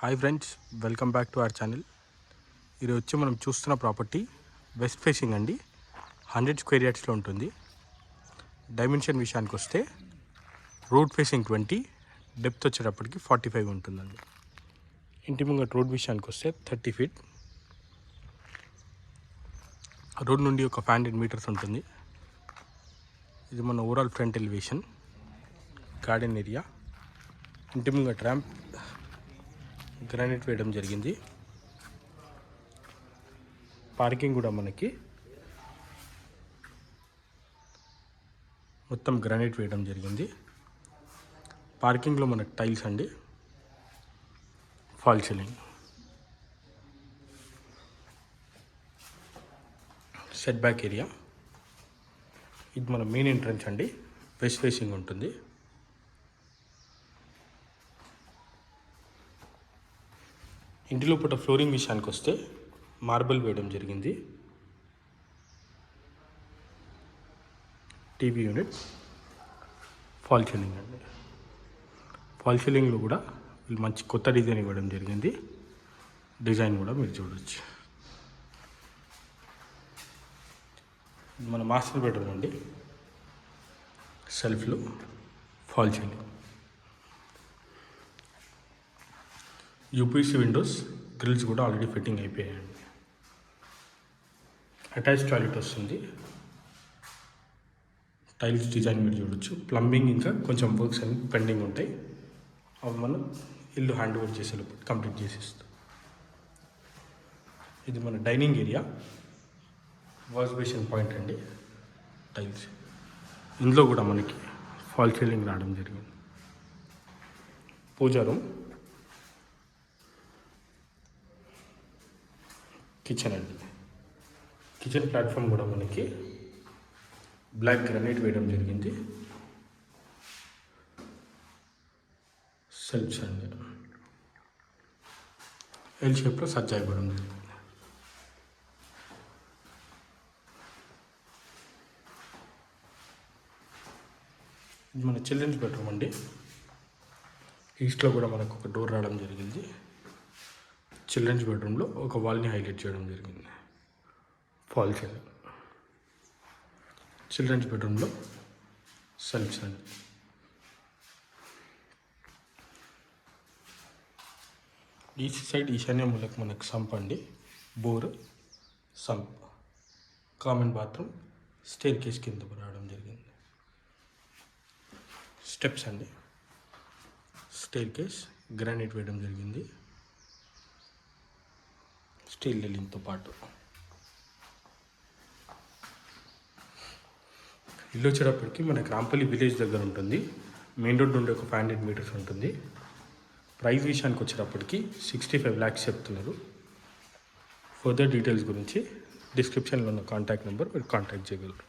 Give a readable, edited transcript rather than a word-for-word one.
Hi friends, welcome back to our channel. ఇది వచ్చి మనం చూస్తున్న ప్రాపర్టీ వెస్ట్ ఫేసింగ్ అండి. 100 స్క్వేర్ యార్డ్స్లో ఉంటుంది. డైమెన్షన్ విషయానికి వస్తే రోడ్ ఫేసింగ్ 20, డెప్త్ వచ్చేటప్పటికి 45 ఉంటుందండి. ఇంటి ముంగట రోడ్ విషయానికి వస్తే 30 feet. రోడ్ నుండి ఒక 500 meters ఉంటుంది. ఇది మన overall front elevation, garden area. ఇంటి ముంగట ర్యాంప్ గ్రానైట్ వేయడం జరిగింది. పార్కింగ్ కూడా మనకి మొత్తం గ్రానైట్ వేయడం జరిగింది. పార్కింగ్లో మనకి టైల్స్ అండి, fall ceiling. Set back area, ఇది మన మెయిన్ ఎంట్రన్స్ అండి. వెస్ట్ ఫేసింగ్ ఉంటుంది. ఇంటి లోపల ఫ్లోరింగ్ విషయానికి వస్తే మార్బల్ వేయడం జరిగింది. టీవీ యూనిట్, ఫాల్ సీలింగ్ అండి. ఫాల్ సీలింగ్లో కూడా వీళ్ళు మంచి కొత్త డిజైన్ ఇవ్వడం జరిగింది. డిజైన్ కూడా మీరు చూడవచ్చు. మన మాస్టర్ బెడ్రూమ్ అండి. సెల్ఫ్లో fall ceiling, UPC windows, grills కూడా ఆల్రెడీ ఫిట్టింగ్ అయిపోయాయండి. అటాచ్ టాయిలెట్ వస్తుంది. టైల్స్ డిజైన్ మీరు చూడొచ్చు. ప్లంబింగ్ ఇంకా కొంచెం వర్క్స్ అన్ని పెండింగ్ ఉంటాయి. అవి మనం ఇల్లు హ్యాండ్ ఓవర్ చేసేటప్పుడు కంప్లీట్ చేసేస్తాం. ఇది మన dining area, wash basin point అండి. టైల్స్ ఇందులో కూడా మనకి ఫాల్ సీలింగ్ రావడం జరిగింది. పూజా రూమ్, కిచెన్ అండి. కిచెన్ ప్లాట్ఫామ్ కూడా మనకి బ్లాక్ గ్రానైట్ వేయడం జరిగింది. సెల్ఫ్స్ అండి, ఎల్ షేప్లో సజ్జా ఇవ్వడం జరిగింది. ఇది మన చిల్డ్రన్స్ బెడ్రూమ్ అండి. ఈస్ట్లో కూడా మనకు ఒక డోర్ రావడం జరిగింది. చిల్డ్రన్స్ బెడ్రూమ్లో ఒక వాల్ని హైలైట్ చేయడం జరిగింది. Fall ceiling. చిల్డ్రన్స్ బెడ్రూమ్లో సెల్ఫ్స్ అండి. ఈస్ట్ సైడ్ ఈశాన్య మూలకు మనకు సంప్ అండి. Bore, sump, common bathroom, staircase కింద రావడం జరిగింది. స్టెప్స్ అండి. స్టేర్ కేస్ గ్రానైట్ వేయడం జరిగింది, స్టీల్ రైలింగ్తో పాటు. ఇల్లు వచ్చేటప్పటికి మనకి రాంపల్లి విలేజ్ దగ్గర ఉంటుంది. మెయిన్ రోడ్ నుండి ఒక 500 meters ఉంటుంది. ప్రైస్ విషయానికి వచ్చేటప్పటికి 65 lakhs చెప్తున్నారు. ఫర్దర్ డీటెయిల్స్ గురించి డిస్క్రిప్షన్లో ఉన్న కాంటాక్ట్ నెంబర్ మీరు కాంటాక్ట్ చేయగలరు.